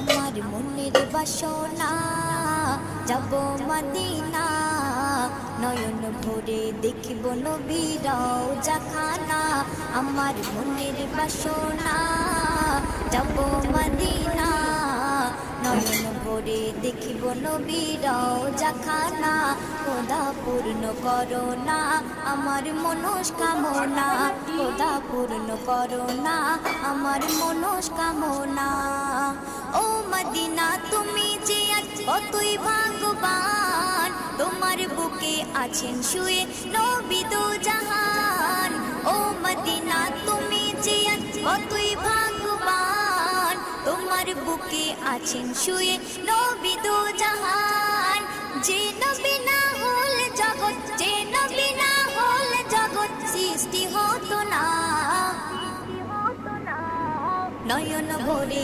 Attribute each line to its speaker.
Speaker 1: আমার মনের বাসনা যাব মদিনা নয়ন ভরে দেখিব নবীর রওজা খানা আমার মনের বাসনা যাব মদিনা নয়ন ভরে দেখিব নবীর রওজা খানা খোদা পূর্ণ করো না আমার মনস্কামনা খোদা পূর্ণ করো না আমার মনস্কামনা ও মদিনা তুমি যে কতই ভাগ্যবান তোমার বুকে আছেন শুয়ে নবী দো জাহান ও মদিনা তুমি যে কতই ভাগ্যবান তোমার বুকে আছেন শুয়ে নবী দো জাহান যে নবী না হলে জগৎ যে নবী না হলে জগৎ সৃষ্টি হতো না নয়ন ভরে